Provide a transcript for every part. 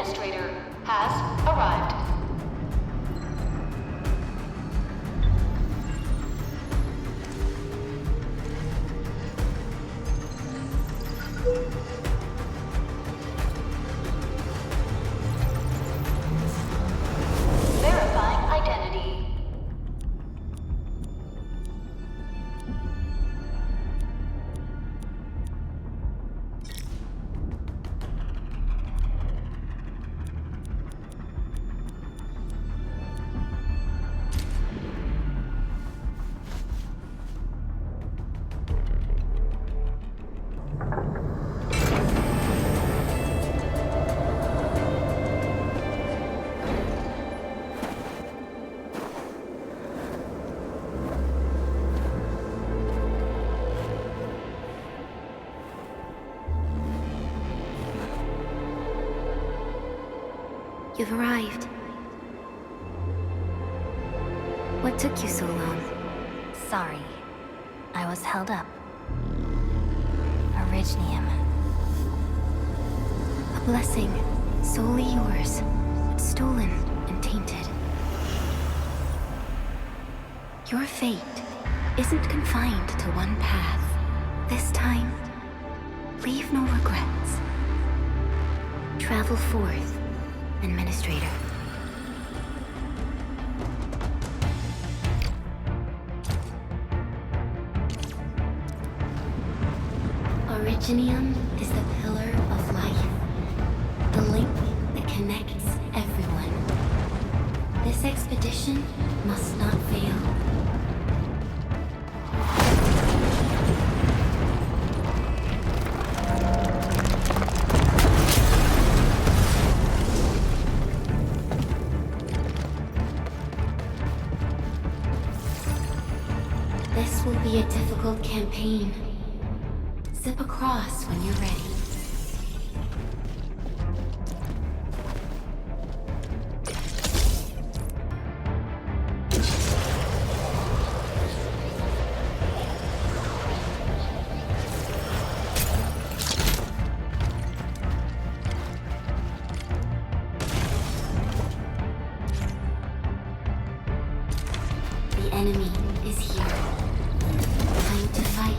administrator has arrived. Verifying identity. You've arrived. What took you so long? Sorry. I was held up. Originium. A blessing, solely yours, but stolen and tainted. Your fate isn't confined to one path. This time, leave no regrets. Travel forth, Administrator. Originium is the pillar of life, the link that connects everyone. This expedition must not fail. This will be a difficult campaign. Zip across when you're ready. The enemy is here. Time to fight.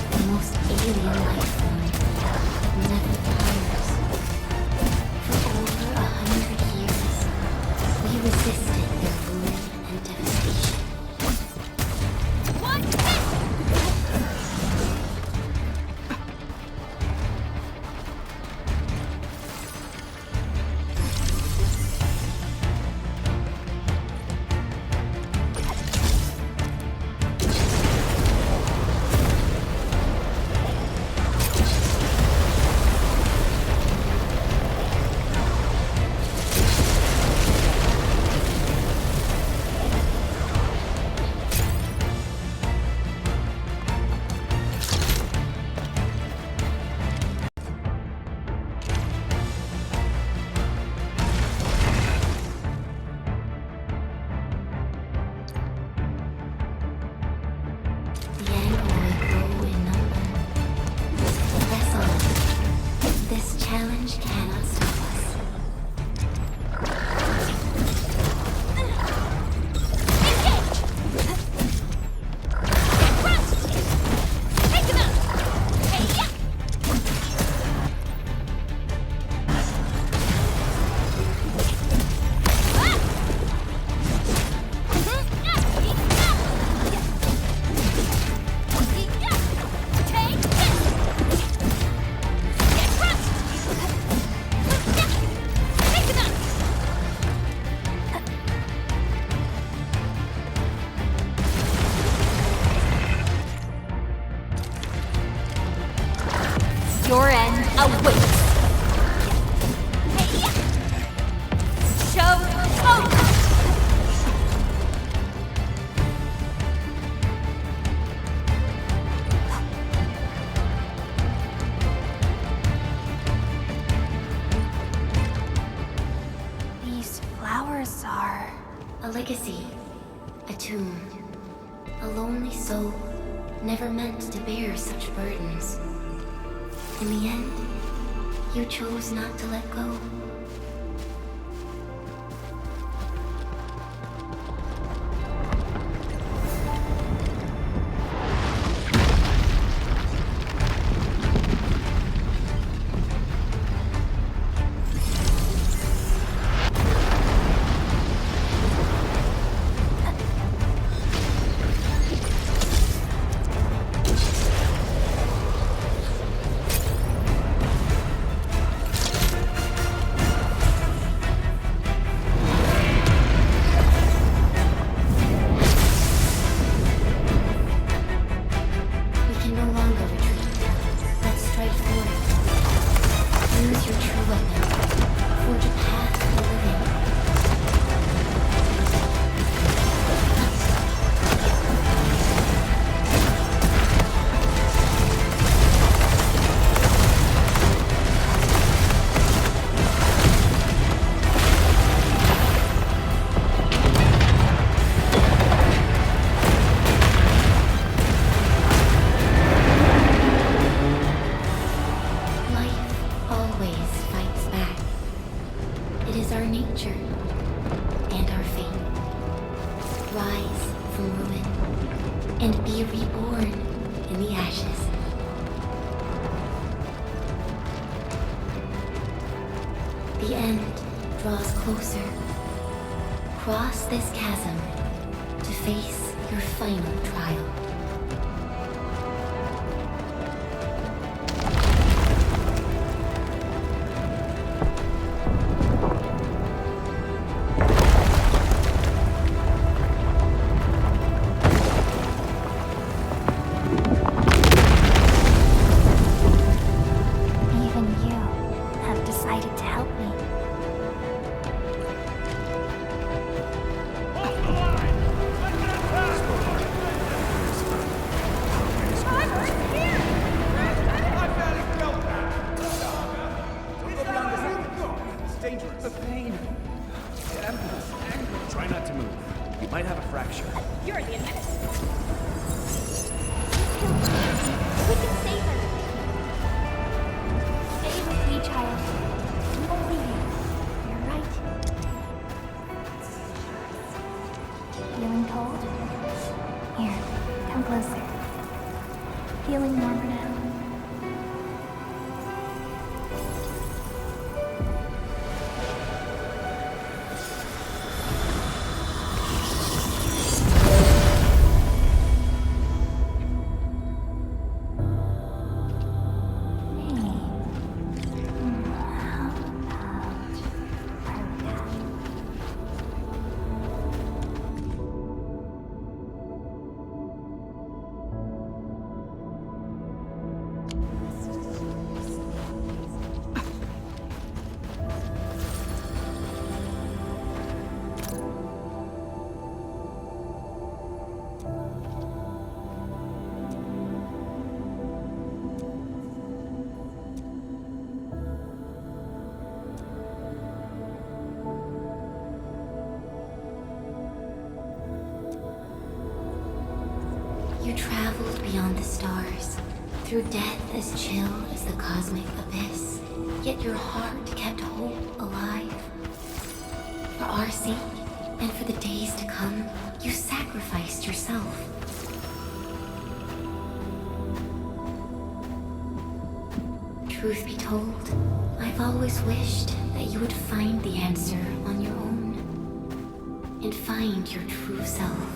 The most alien life form that never tires. For over 100 years, we resisted their ruin and devastation. The angle will grow in number. Press on. This challenge cannot stop us. Your end awaits. Show smoke. legacy. A tomb. A lonely soul, never meant to bear such burdens. In the end, you chose not to let go. The end draws closer. Cross this chasm to face your final trial. You traveled beyond the stars, through death as chill as the cosmic abyss, yet your heart kept hope alive. For our sake, and for the days to come, you sacrificed yourself. Truth be told, I've always wished that you would find the answer on your own, and find your true self.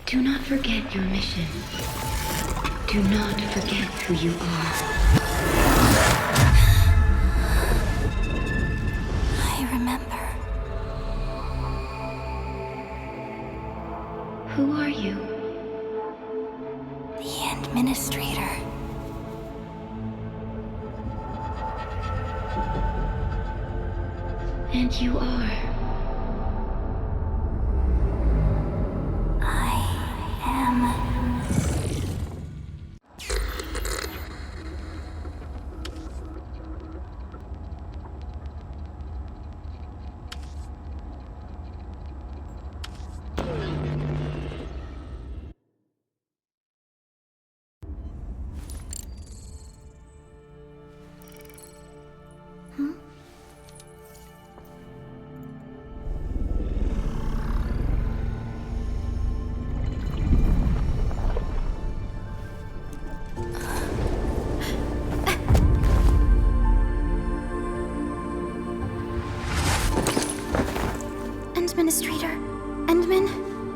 Do not forget your mission. Do not forget who you are. I remember. Who are you? The Administrator. And you are. I am. Administrator? Endman?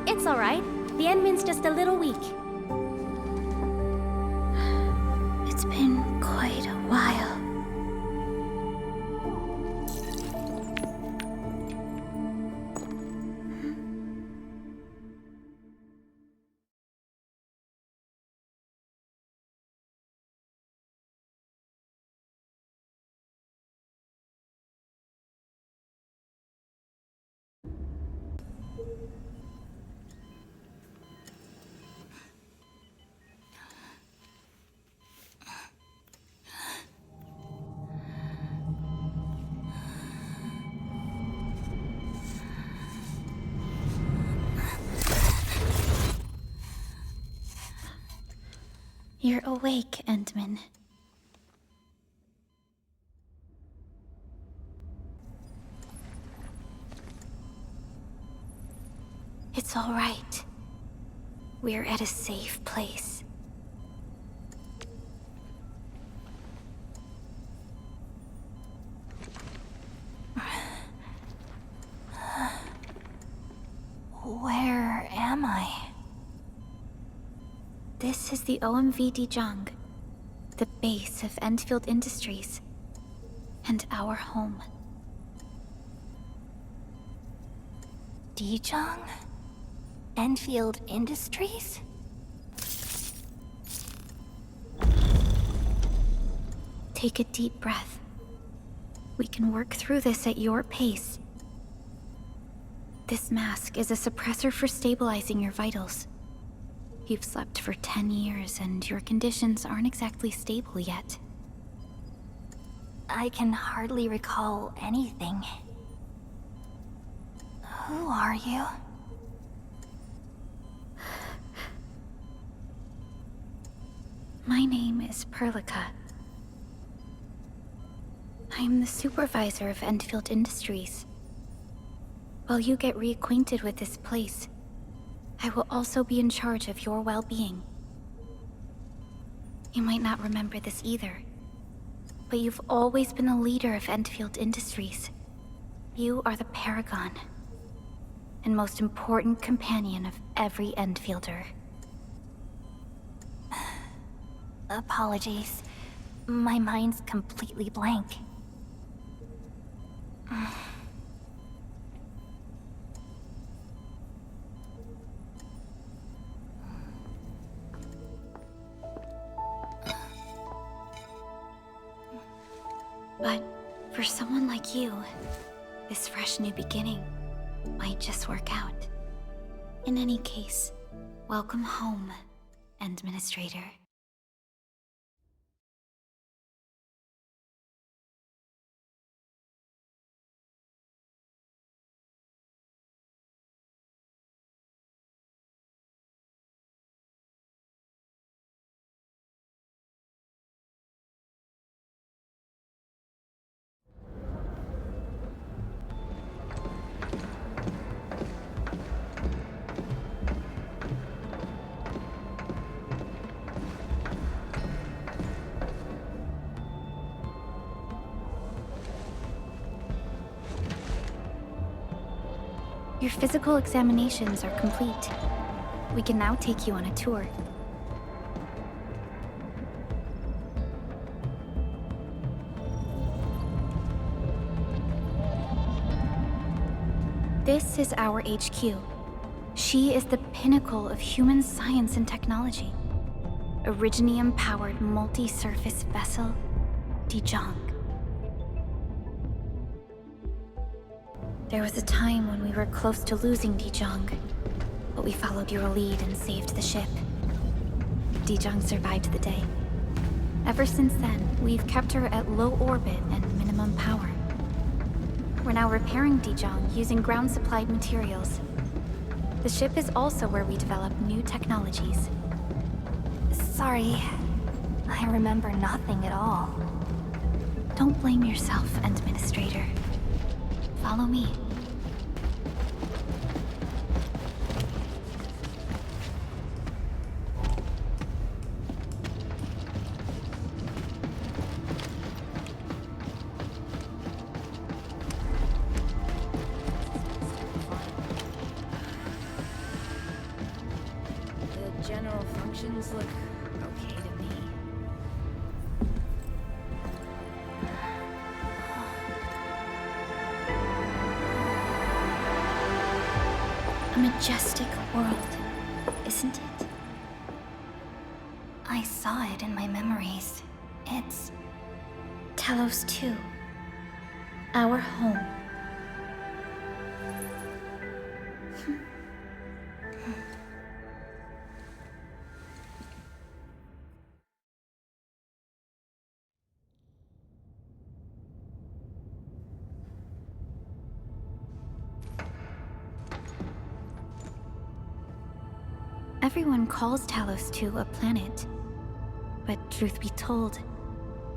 It's alright. The Endman's just a little weak. It's been quite a while. You're awake, Endman. It's all right. We're at a safe place. Where am I? This is the OMV Dijong, the base of Enfield Industries, and our home. Dijong? Enfield Industries? Take a deep breath. We can work through this at your pace. This mask is a suppressor for stabilizing your vitals. You've slept for 10 years, and your conditions aren't exactly stable yet. I can hardly recall anything. Who are you? My name is Perlica. I'm the supervisor of Enfield Industries. While you get reacquainted with this place, I will also be in charge of your well-being. You might not remember this either, but you've always been a leader of Enfield Industries. You are the paragon and most important companion of every Enfielder. Apologies. My mind's completely blank. But for someone like you, this fresh new beginning might just work out. In any case, welcome home, Administrator. Your physical examinations are complete. We can now take you on a tour. This is our HQ. She is the pinnacle of human science and technology. Originium-powered multi-surface vessel, Dijong. There was a time when we were close to losing Dijong, but we followed your lead and saved the ship. Dijong survived the day. Ever since then, we've kept her at low orbit and minimum power. We're now repairing Dijong using ground-supplied materials. The ship is also where we develop new technologies. Sorry, I remember nothing at all. Don't blame yourself, Administrator. Follow me. The general functions look okay to me. A majestic world, isn't it? I saw it in my memories. It's... Talos 2. Our home. Everyone calls Talos 2 a planet. But truth be told,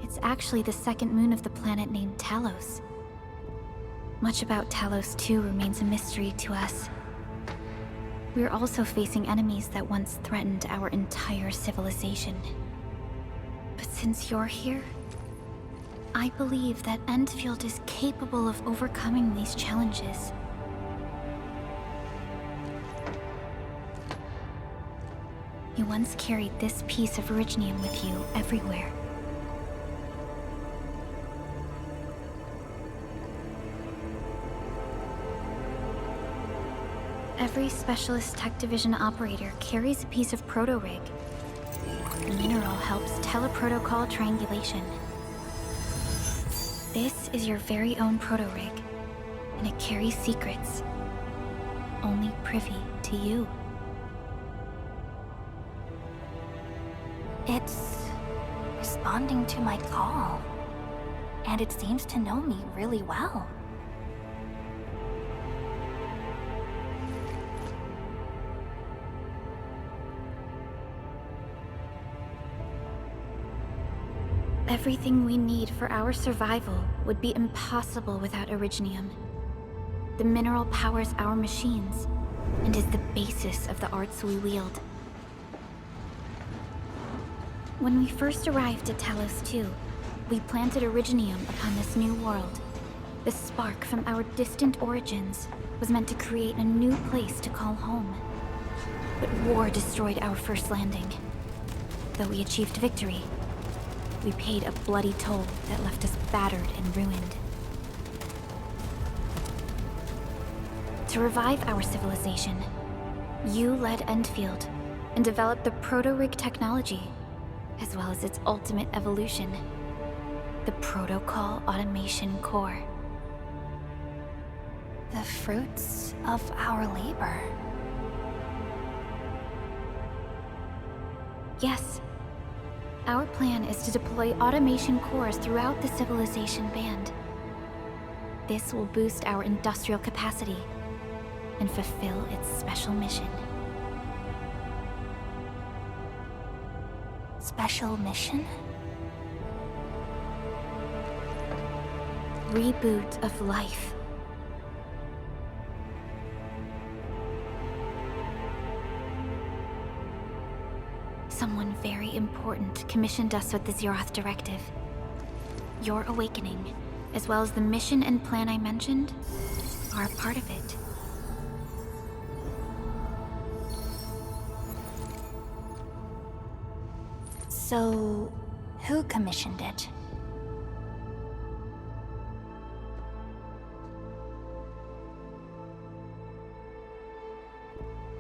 it's actually the second moon of the planet named Talos. Much about Talos 2 remains a mystery to us. We're also facing enemies that once threatened our entire civilization. But since you're here, I believe that Enfield is capable of overcoming these challenges. You once carried this piece of Originium with you everywhere. Every Specialist Tech Division operator carries a piece of proto-rig. The mineral helps teleprotocol triangulation. This is your very own proto-rig, and it carries secrets, only privy to you. It's responding to my call. And it seems to know me really well. Everything we need for our survival would be impossible without Originium. The mineral powers our machines, and is the basis of the arts we wield. When we first arrived at Talos 2, we planted Originium upon this new world. The spark from our distant origins was meant to create a new place to call home. But war destroyed our first landing. Though we achieved victory, we paid a bloody toll that left us battered and ruined. To revive our civilization, you led Enfield and developed the proto-rig technology, as well as its ultimate evolution, the Protocol Automation Core. The fruits of our labor. Yes. Our plan is to deploy automation cores throughout the civilization band. This will boost our industrial capacity and fulfill its special mission. Special mission? Reboot of life. Someone very important commissioned us with the Zeroth Directive. Your awakening, as well as the mission and plan I mentioned, are a part of it. So, who commissioned it?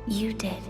You did.